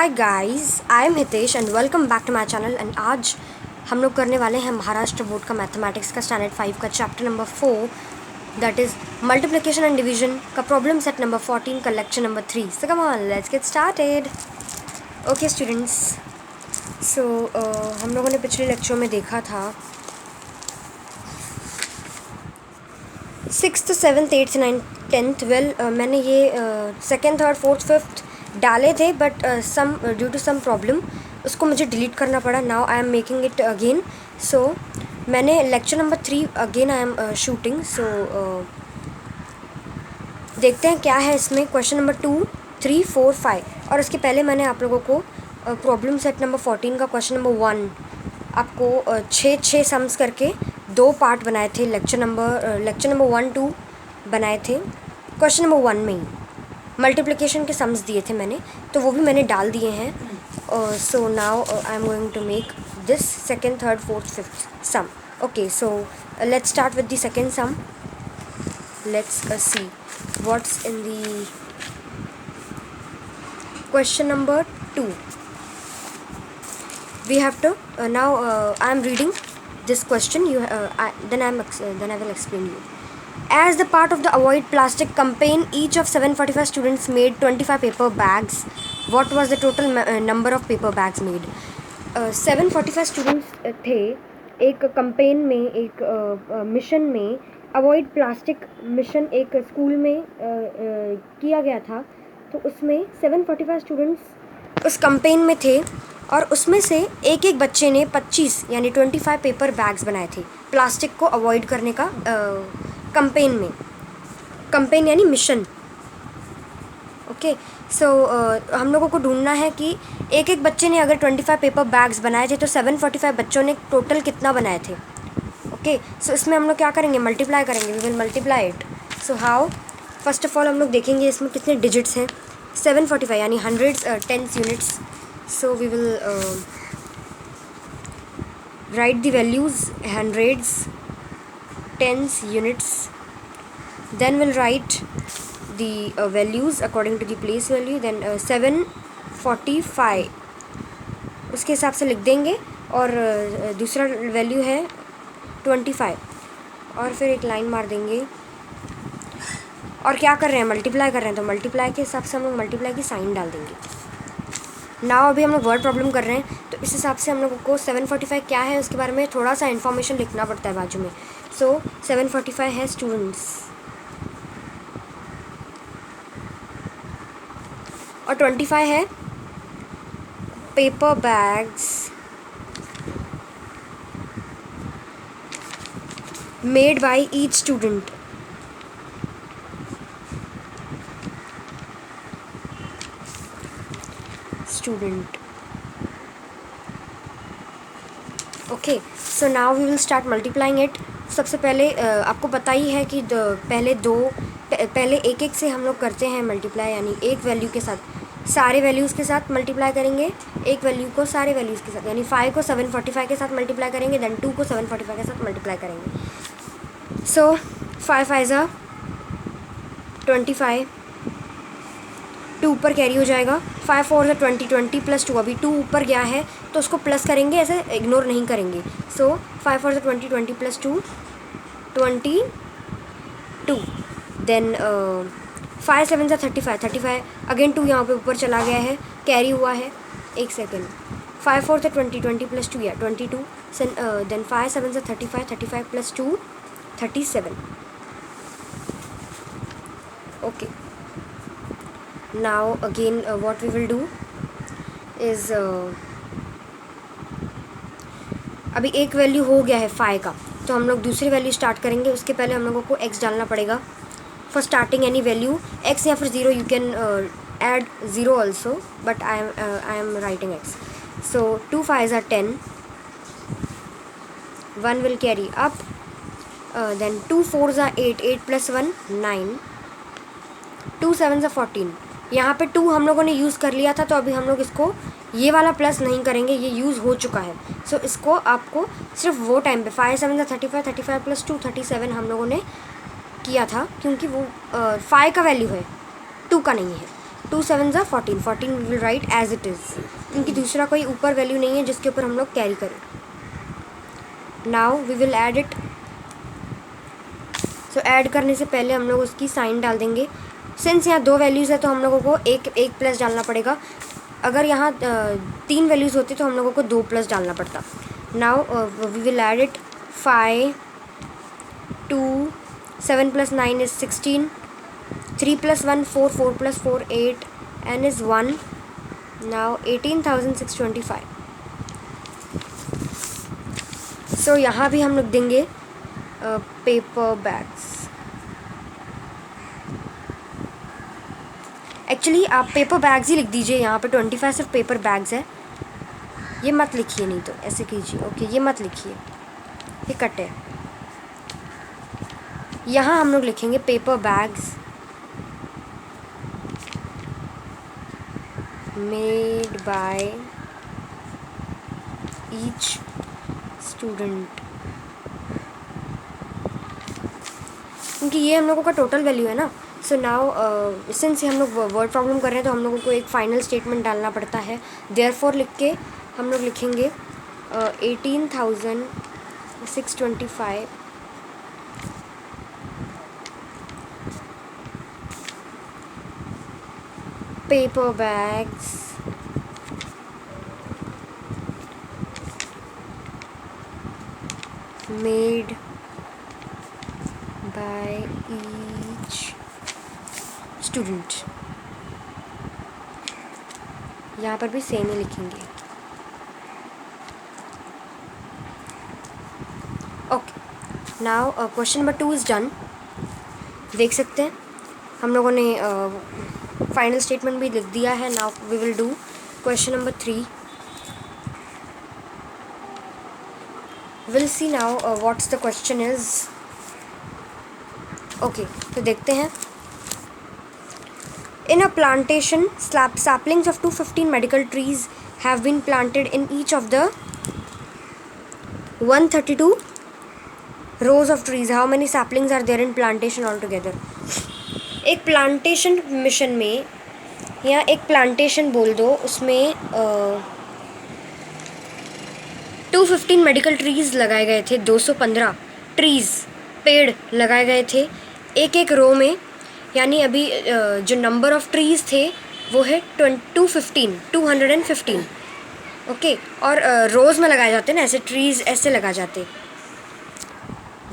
Hi guys, I am Hitesh and welcome back to my channel. And आज हम लोग करने वाले हैं महाराष्ट्र बोर्ड का मैथमेटिक्स का स्टैंडर्ड 5 का chapter number 4, that is multiplication and division का प्रॉब्लम सेट नंबर 14 का lecture number 3। So come on, let's get started. Okay students, so हम लोगों ने पिछले लेक्चर में देखा था 6th 7th 8th 9th 10th। Well मैंने ये सेकेंड थर्ड फोर्थ फिफ्थ डाले थे, but some due to some problem उसको मुझे डिलीट करना पड़ा। Now I am making it again. So मैंने lecture number 3 again I am shooting. So देखते हैं क्या है इसमें। क्वेश्चन नंबर 2 3 4 5 और इसके पहले मैंने आप लोगों को प्रॉब्लम सेट नंबर 14 का क्वेश्चन नंबर 1 आपको 6 सम्स करके 2 पार्ट बनाए थे। लेक्चर नंबर 1 2 बनाए थे क्वेश्चन नंबर 1 में ही। मल्टीप्लिकेशन के सम्स दिए थे मैंने, तो वो भी मैंने डाल दिए हैं। So now I am going to make this second third fourth fifth sum. Okay, so let's start with the second sum. Let's see what's in the question number 2. We have to now I am reading this question. Then I will explain you. As the part of the avoid plastic campaign, each of 745 students made 25 paper bags. What was the total number of paper bags made? 745 students थे एक campaign में, एक mission में, avoid plastic mission एक school में किया गया था। तो उसमें 745 स्टूडेंट्स उस कंपेन में थे और उसमें से एक एक बच्चे ने 25 यानी 25 पेपर बैग्स बनाए थे प्लास्टिक को अवॉइड करने का कंपेन में। कंपेन यानी मिशन। ओके, सो हम लोगों को ढूंढना है कि एक एक बच्चे ने अगर 25 पेपर बैग्स बनाए थे तो 745 बच्चों ने टोटल कितना बनाए थे। ओके, सो इसमें हम लोग क्या करेंगे, मल्टीप्लाई करेंगे। We will multiply it. So how? First of all हम लोग देखेंगे इसमें कितने डिजिट्स हैं। 745 यानी hundreds, tens units. So we will write the values, hundreds, tens units. Then will write the values according to the place value. Then 745 उसके हिसाब से लिख देंगे। और दूसरा वैल्यू है 25 और फिर एक लाइन मार देंगे। और क्या कर रहे हैं, मल्टीप्लाई कर रहे हैं, तो मल्टीप्लाई के हिसाब से हम लोग मल्टीप्लाई की साइन डाल देंगे। नाउ अभी हम लोग वर्ड प्रॉब्लम कर रहे हैं, तो इस हिसाब से हम लोगों को 745 क्या है उसके बारे में थोड़ा सा इन्फॉर्मेशन लिखना पड़ता है बाजू में। सो 745 है स्टूडेंट्स और 25 है paper bags made by each student. Okay, so now we will start multiplying it. सबसे पहले आपको पता ही है कि पहले एक एक से हम लोग करते हैं मल्टीप्लाई, यानी एक वैल्यू के साथ सारे वैल्यूज़ के साथ मल्टीप्लाई करेंगे, एक वैल्यू को सारे वैल्यूज़ के साथ, यानी 5 को 745 के साथ मल्टीप्लाई करेंगे, देन 2 को 745 के साथ मल्टीप्लाई करेंगे। सो 5 5 ज़ा 25, 2 ऊपर कैरी हो जाएगा। 5 4 ज़ा 20, 20 प्लस 2, अभी 2 ऊपर गया है तो उसको प्लस करेंगे, ऐसे इग्नोर नहीं करेंगे। सो 5 4 ज़ा 20, 20 प्लस 2 22। देन 5 7 ज़ा 35, 35 अगेन 2 यहाँ पे ऊपर चला गया है, कैरी हुआ है। एक सेकेंड, 5 4 ज़ा 20, 20 प्लस 2 या 22। देन 5 7 ज़ा 35, 35 plus 2 37। Okay, now again what we will do is अभी एक वैल्यू हो गया है 5 का, तो हम लोग दूसरी वैल्यू स्टार्ट करेंगे। उसके पहले हम लोगों को x डालना पड़ेगा for starting any value, x या फिर 0। You can add 0 also, but I am writing x। सो 2 5 ज़ा 10, 1 विल कैरी अप, देन 2 4 ज़ा 8, 8 प्लस 1 9, 2 7 ज़ा 14। यहाँ पे 2 हम लोगों ने यूज़ कर लिया था, तो अभी हम लोग इसको ये वाला प्लस नहीं करेंगे, ये यूज़ हो चुका है। सो इसको आपको सिर्फ वो टाइम पे 5 7 ज़ा 35, 35 प्लस 2 37 हम लोगों ने किया था, क्योंकि वो 5 का वैल्यू है, 2 का नहीं है। 2 7 ज़ा 14, 14 we will write as it is, क्योंकि दूसरा कोई ऊपर वैल्यू नहीं है जिसके ऊपर हम लोग कैरी करें. Now we will add it. So add करने से पहले हम लोग उसकी साइन डाल देंगे. सिंस यहाँ 2 वैल्यूज़ है तो हम लोगों को एक प्लस डालना पड़ेगा. अगर यहाँ 3 वैल्यूज़ होती तो हम लोगों को 2 प्लस डालना पड़ता. Now we will add it. 5 2 7 + 9 is 16. 3 + 1 4, 4 + 4 8, n is 1. Now 18,625. सो यहाँ भी हम लोग देंगे पेपर बैग्स. एक्चुअली आप पेपर बैग्स ही लिख दीजिए. यहाँ पे 25 सिर्फ पेपर बैग्स है, ये मत लिखिए, नहीं तो ऐसे कीजिए. ओके, ये मत लिखिए, ये कट है. यहाँ हम लोग लिखेंगे paper bags made by each student, क्योंकि ये हम लोगों का टोटल वैल्यू है ना. सो नाउ सिंस हम लोग वर्ड प्रॉब्लम कर रहे हैं तो हम लोगों को एक फाइनल स्टेटमेंट डालना पड़ता है. देयरफॉर लिख के हम लोग लिखेंगे 18,625 paper bags made by each student. यहाँ पर भी सेम ही लिखेंगे. Okay, now question number 2 is done. देख सकते हैं हम लोगों ने फाइनल स्टेटमेंट भी लिख दिया है. Now we will do question number 3. Will see now what's the question is. Okay, तो देखते हैं. In a plantation, saplings of 215 medical trees have been planted in each of the 132 rows of trees. How many saplings are there in plantation altogether? एक plantation mission में या एक plantation बोल दो, उसमें 215 मेडिकल ट्रीज़ लगाए गए थे. 215 ट्रीज़, पेड़ लगाए गए थे एक एक रो में. यानी अभी जो नंबर ऑफ़ ट्रीज़ थे वो है 215. ओके, और रोज़ में लगाए जाते हैं ना, ऐसे ट्रीज़ ऐसे लगा जाते.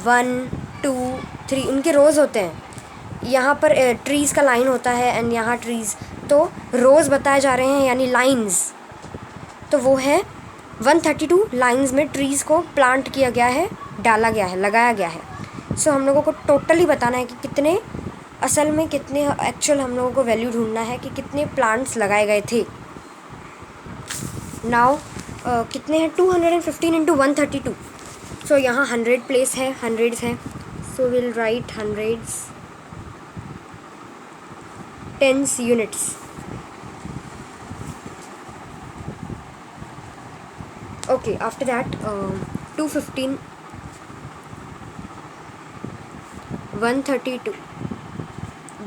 1 2 3 उनके रोज़ होते हैं. यहाँ पर ट्रीज़ का लाइन होता है एंड यहाँ ट्रीज़, तो रोज़ बताए जा रहे हैं यानी लाइंस. तो वो है 132 लाइंस में ट्रीज़ को प्लांट किया गया है, डाला गया है, लगाया गया है. सो हम लोगों को टोटली बताना है कि कितने असल में कितने एक्चुअल हम लोगों को वैल्यू ढूंढना है कि कितने प्लांट्स लगाए गए थे. नाउ कितने हैं 215 इंटू 132. सो यहाँ 100 प्लेस है, हंड्रेड्स है. So will write hundreds, tens units. Okay, after that 215 132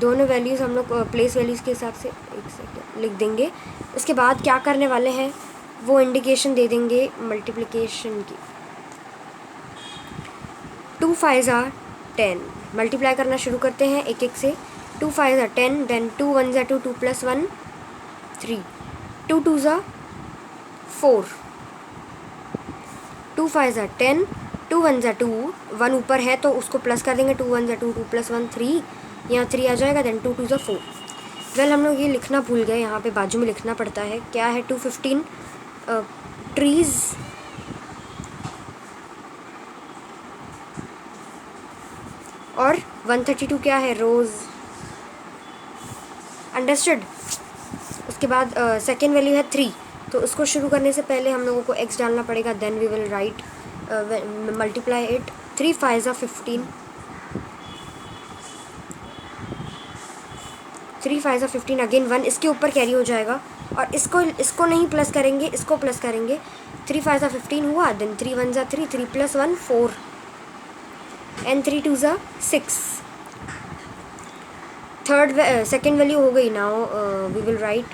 दोनों वैल्यूज़ हम लोग प्लेस वैल्यूज़ के हिसाब से एक सेकेंड लिख देंगे. उसके बाद क्या करने वाले हैं वो इंडिकेशन दे देंगे मल्टीप्लिकेशन की. 2 5 are 10. मल्टीप्लाई करना शुरू करते हैं एक एक से. 2 5 are 10, then 2 1 are 2, 2 + 1 3, 2 2 are 4, 2 5 are 10, 2 1 are 2, 1 ऊपर है तो उसको प्लस कर देंगे. 2 1 are 2, 2 + 1 3, यहाँ 3 आ जाएगा. Then 2 2 are 4. वेल हम लोग ये लिखना भूल गए, यहाँ पे बाजू में लिखना पड़ता है. क्या है 215 ट्रीज़ और 132 क्या है, रोज़. अंडरस्टूड. उसके बाद सेकेंड वैल्यू है 3, तो उसको शुरू करने से पहले हम लोगों को x डालना पड़ेगा. Then we will write multiply it. 3 5 are 15, 3 5 are 15. Again 1 इसके ऊपर कैरी हो जाएगा और इसको नहीं प्लस करेंगे, इसको प्लस करेंगे. 3 5 are 15 हुआ. Then 3 1 are 3, 3 + 1 4, and 3 2 are 6. Second value हो गई. Now we will right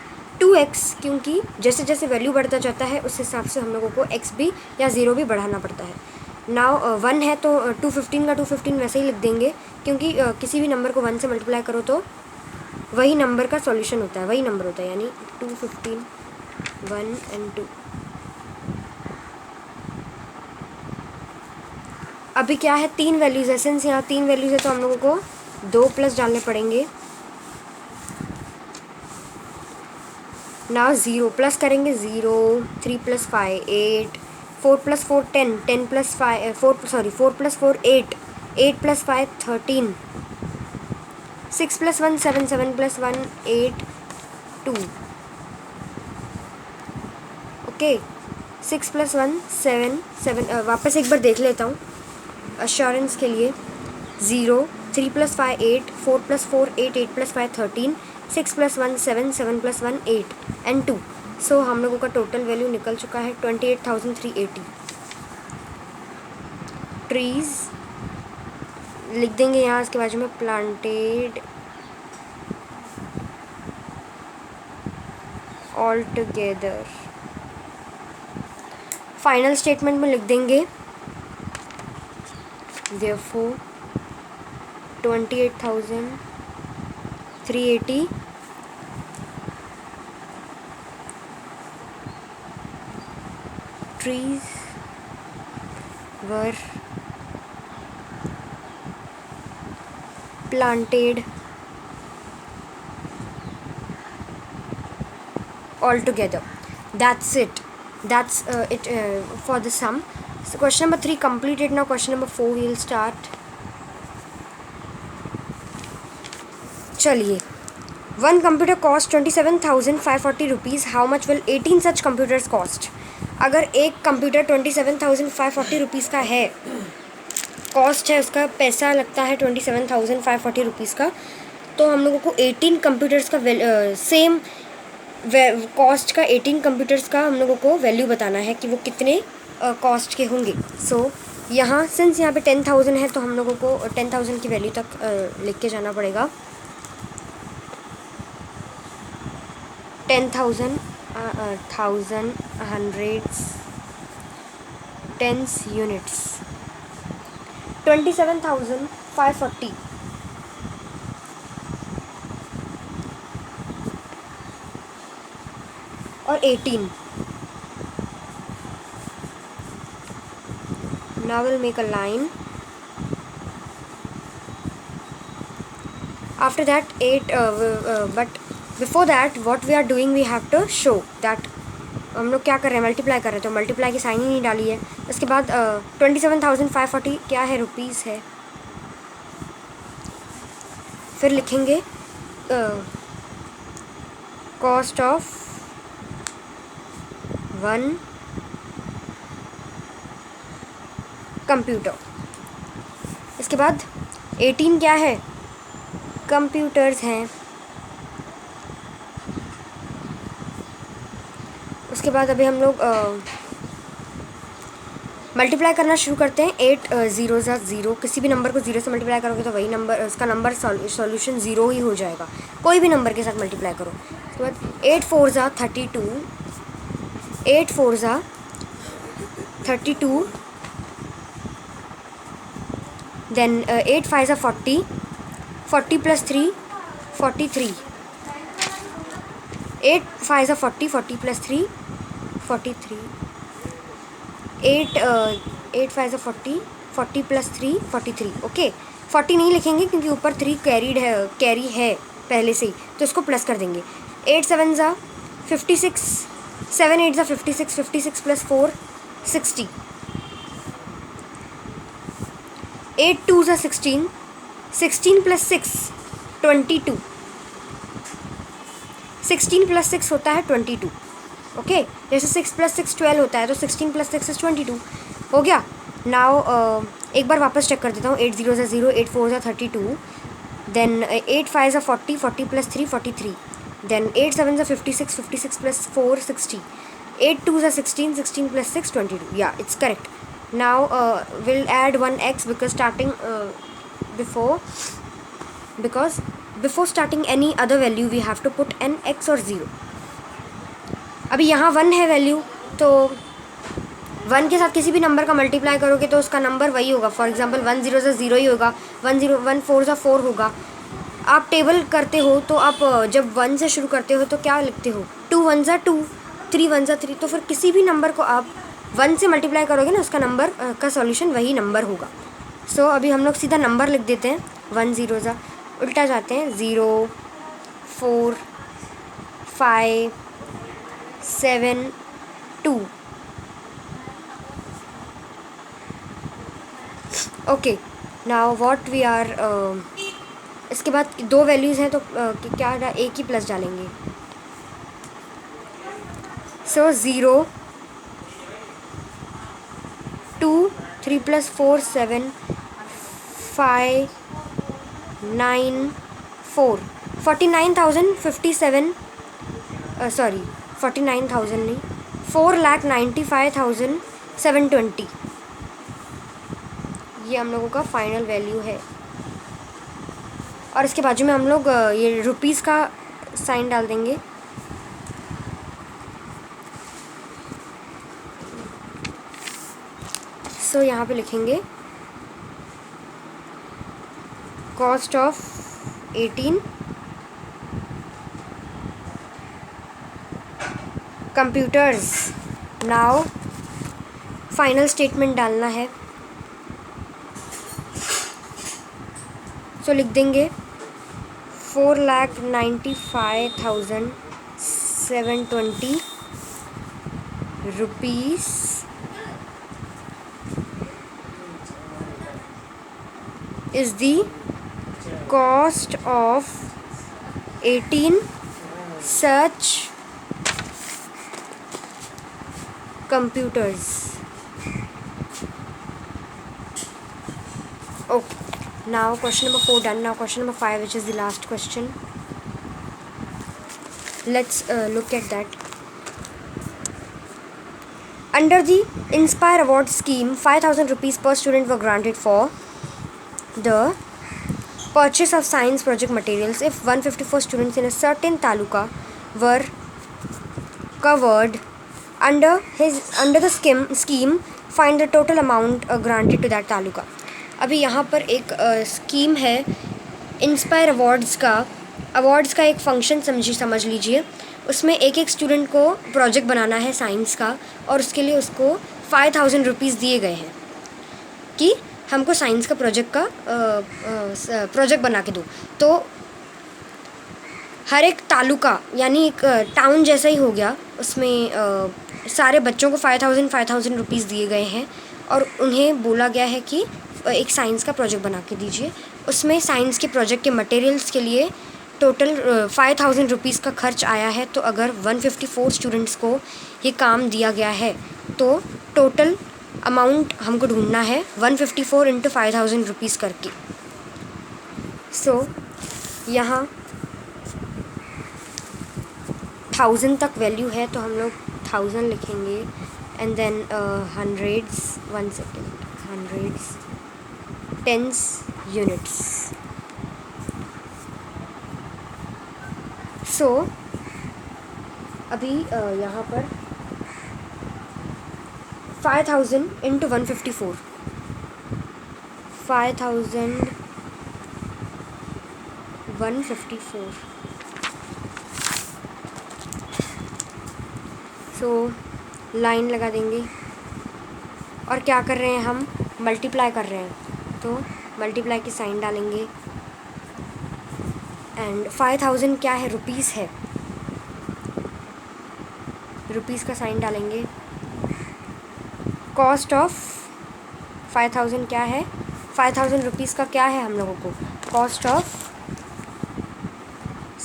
2x, क्योंकि जैसे जैसे वैल्यू बढ़ता जाता है उस हिसाब से हम लोगों को x भी या 0 भी बढ़ाना पड़ता है. नाउ 1 है तो 215 का 215 वैसे ही लिख देंगे, क्योंकि किसी भी नंबर को 1 से मल्टीप्लाई करो तो वही नंबर का सॉल्यूशन होता है, वही नंबर होता है, यानी 215 1 and 2. अभी क्या है, 3 वैल्यूज़ है. सिंस यहाँ 3 वैल्यूज़ है तो हम लोगों को 2 प्लस डालने पड़ेंगे. ना 0 प्लस करेंगे, 0 3 + 5 8 4 + 4 10 10 + 5 4 + 4 8 8 + 5 13 6 + 1 7 7 + 1 8 2. ओके, 6 + 1 7 7. वापस एक बार देख लेता हूँ अश्योरेंस के लिए. 0 3 + 5 8 4 + 4 8 8 + 5 13 6 + 1 7 7 + 1 8 and 2. सो हम लोगों का टोटल वैल्यू निकल चुका है 28,380. ट्रीज लिख देंगे यहाँ, इसके बाजू में planted all together. Final statement में लिख देंगे therefore 28,380 trees were planted all together. That's it. That's it for the sum. So question number 3 completed. Now question number 4 we will start. चलिए. One computer cost 27,540 rupees. How much will 18 such computers cost? अगर एक computer 27,540 rupees का है, cost है उसका, पैसा लगता है 27,540 रुपीज़ का, तो हम लोगों को 18 कंप्यूटर्स का सेम कॉस्ट का 18 कंप्यूटर्स का हम लोगों को वैल्यू बताना है कि वो कितने कॉस्ट के होंगे. सो यहाँ सिंस यहाँ पे 10,000 है तो हम लोगों को 10,000 की वैल्यू तक लिख के जाना पड़ेगा. 10,000 थाउजेंड हंड्रेड्स टेंस यूनिट्स 27,540 और 18. Now we'll make a line. After that 8 but before that what we are doing, we have to show that हम लोग क्या कर रहे हैं, मल्टीप्लाई कर रहे हैं, तो मल्टीप्लाई की साइन ही नहीं डाली है. इसके बाद 27,540 क्या है, रुपीज़ है. फिर लिखेंगे कॉस्ट ऑफ 1 कंप्यूटर. इसके बाद 18 क्या है, कंप्यूटर्स हैं. उसके बाद अभी हम लोग मल्टीप्लाई करना शुरू करते हैं. 8 0 ज़ा 0, किसी भी नंबर को 0 से मल्टीप्लाई करोगे तो वही नंबर, उसका नंबर सॉल्यूशन 0 ही हो जाएगा. कोई भी नंबर के साथ मल्टीप्लाई करो. उसके बाद 8 4 ज़ा 32, 8 4 ज़ा 32, देन 8 5 ज़ा 40, 40 + 3 43, 8 5 ज़ा 40, 40 + 3 43, 8 5 ज़ा 40, 40 + 3 43. ओके, 40 नहीं लिखेंगे क्योंकि ऊपर 3 कैरी है पहले से ही, तो इसको प्लस कर देंगे. 8 7 ज़ा 56, 7 8 ज़ा 56, 56 + 4 60, 8 2 ज़ा 16, 16 + 6 22, 16 + 6 होता है 22. ओके, जैसे 6 + 6 12 होता है, तो 16 + 6 is 22 हो गया. नाउ एक बार वापस चेक कर देता हूँ. 8 0 ज़ा 0, 8 4 ज़ा 32, देन 8 5 ज़ा 40, 40 + 3 43, देन 8 7 ज़ा 56, 56 + 4 60, 8 2 ज़ा 16, 16 + 6 22. या it's correct. Now will add 1 x because starting before, because before starting any other value we have to put an x और ज़ीरो. अभी यहाँ 1 है वैल्यू, तो 1 के साथ किसी भी नंबर का मल्टीप्लाई करोगे तो उसका नंबर वही होगा. फॉर एग्जांपल 1 0 से 0 ही होगा, 1 4 से 4 होगा. आप टेबल करते हो तो आप जब 1 से शुरू करते हो तो क्या लिखते हो? 2 1 ज़ा 2, 3 1 ज़ा 3. तो फिर किसी भी नंबर को आप 1 से मल्टीप्लाई करोगे ना, उसका नंबर का सॉल्यूशन वही नंबर होगा. सो अभी हम लोग सीधा नंबर लिख देते हैं. 1 0 ज़ा उल्टा जाते हैं, 0 4 5 7 2. Okay, now what we are, इसके बाद 2 वैल्यूज़ हैं तो क्या एक ही प्लस डालेंगे. सो 0 2 3 + 4 7 5 9 4 49,057 सॉरी 49,000 नहीं, 4,95,720. ये हम लोगों का फाइनल वैल्यू है. और इसके बाजू में हम लोग ये रुपीज़ का साइन डाल देंगे. सो यहाँ पे लिखेंगे cost of 18 computers. Now final statement डालना है. सो लिख देंगे 4,95,720 rupees is the cost of 18 such computers. Okay, now question number 4 done. Now question number 5, which is the last question. Let's look at that. Under the Inspire Award scheme, 5,000 rupees per student were granted for the purchase of science project materials if 154 students in a certain taluka were covered under the scheme. Find the total amount granted to that taluka. अभी यहाँ पर एक scheme है inspire awards का एक function समझ लीजिए. उसमें एक स्टूडेंट को प्रोजेक्ट बनाना है साइंस का, और उसके लिए उसको 5,000 रुपीज़ दिए गए हैं कि हमको साइंस का प्रोजेक्ट बना के दो. तो हर एक तालुका यानी एक टाउन जैसा ही हो गया, उसमें सारे बच्चों को 5,000 रुपीज़ दिए गए हैं और उन्हें बोला गया है कि एक साइंस का प्रोजेक्ट बना के दीजिए. उसमें साइंस के प्रोजेक्ट के मटेरियल्स के लिए टोटल 5,000 रुपीज़ का खर्च आया है. तो अगर 154 स्टूडेंट्स को ये काम दिया गया है तो टोटल अमाउंट हमको ढूंढना है 154 × 5,000 रुपीज़ करके. सो यहाँ 1000 तक वैल्यू है तो हम लोग 1000 लिखेंगे. And then hundreds, 1 second, hundreds, tens, units. So अभी यहाँ पर 5,000 × 154, 5,154. सो लाइन लगा देंगे. और क्या कर रहे हैं हम? मल्टीप्लाई कर रहे हैं, तो मल्टीप्लाई की साइन डालेंगे. एंड 5,000 क्या है? रुपीज़ है, रुपीज़ का साइन डालेंगे. कॉस्ट ऑफ 5,000 क्या है? 5,000 रुपीज़ का क्या है हम लोगों को? Cost of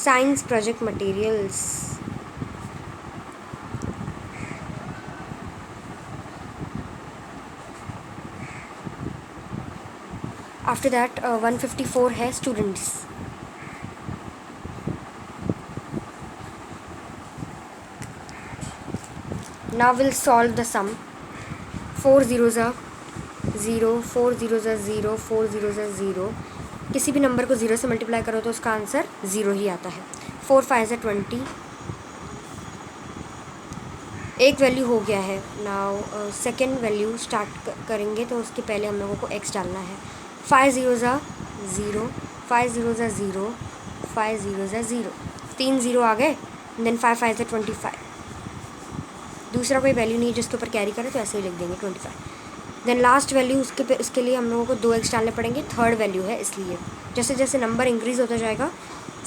science project materials. After that 154 है students. Now we'll solve the sum. 4 zeros are 0, 4 zeros are 0, 4 zeros are 0. किसी भी नंबर को 0 से मल्टीप्लाई करो तो उसका आंसर 0 ही आता है। 4 5 20। एक वैल्यू हो गया है। नाउ सेकेंड वैल्यू स्टार्ट करेंगे तो उसके पहले हम लोगों को x डालना है। 5 0 0, 5 0 0, 5 0 0, 3 0 आ गए। देन 5 5 25। दूसरा कोई वैल्यू नहीं जिसके ऊपर कैरी करें तो ऐसे ही लिख देंगे 25। देन लास्ट वैल्यू उसके लिए हम लोगों को 2x डालने पड़ेंगे। थर्ड वैल्यू है, इसलिए जैसे जैसे नंबर इंक्रीज़ होता जाएगा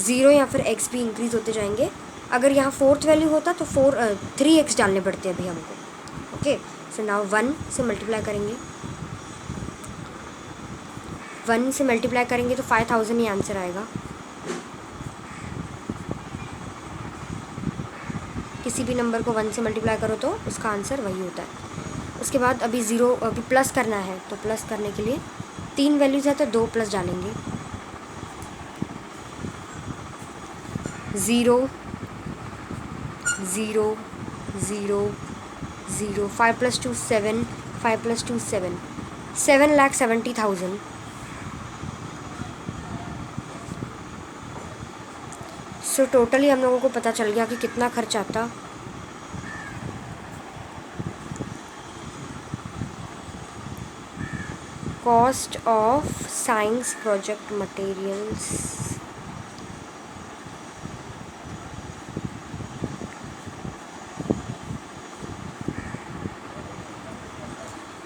0 या फिर x भी इंक्रीज़ होते जाएंगे। अगर यहाँ फोर्थ वैल्यू होता तो 3x डालने पड़ते अभी हमको। ओके, सो नाउ 1 से मल्टीप्लाई करेंगे। 1 से मल्टीप्लाई करेंगे तो 5000 ही आंसर आएगा। किसी भी नंबर को 1 से मल्टीप्लाई करो तो उसका आंसर वही होता है। उसके बाद अभी प्लस करना है, तो प्लस करने के लिए 3 वैल्यूज़ है तो 2 प्लस डालेंगे। 0 0 0 0, 5 + 2 7, 5 + 2 7, 7,70,000। सो टोटली हम लोगों को पता चल गया कि कितना खर्च आता। Cost of science project materials.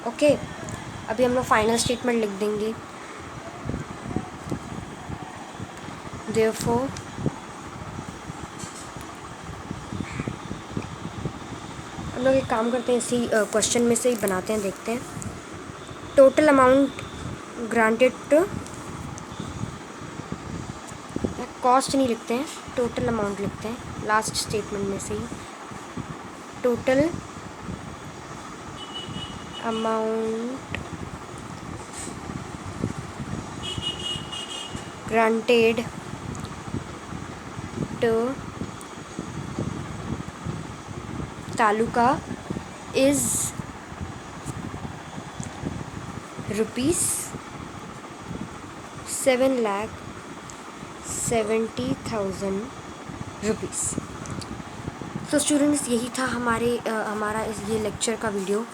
Okay, अभी हम लोग फाइनल स्टेटमेंट लिख देंगे। देयरफॉर हम लोग एक काम करते हैं, इसी क्वेश्चन में से ही बनाते हैं, देखते हैं। Total amount granted to, cost नहीं लिखते हैं, टोटल अमाउंट लिखते हैं लास्ट स्टेटमेंट में से ही। Total amount granted to taluka is rupees 7,70,000 rupees. तो स्टूडेंट्स, यही था हमारा ये लेक्चर का video,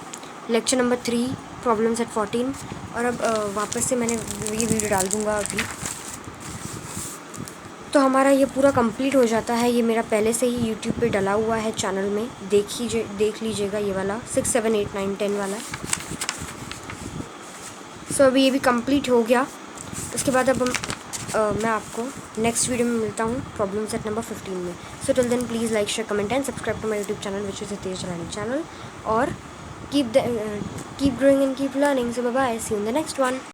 lecture number 3, problems at 14। और अब वापस से मैंने ये वीडियो डाल दूँगा अभी, तो हमारा ये पूरा कंप्लीट हो जाता है। ये मेरा पहले से ही यूट्यूब पे डला हुआ है चैनल में, देख लीजिएगा ये वाला 6 7 8 9 10 वाला। सो अभी ये भी कंप्लीट हो गया। उसके बाद अब मैं आपको नेक्स्ट वीडियो में मिलता हूँ प्रॉब्लम सेट नंबर 15 में। So till then please like share comment and subscribe to my YouTube channel which is Hitesh Chalani channel. और keep growing and keep learning. So bye bye, see you in the next one.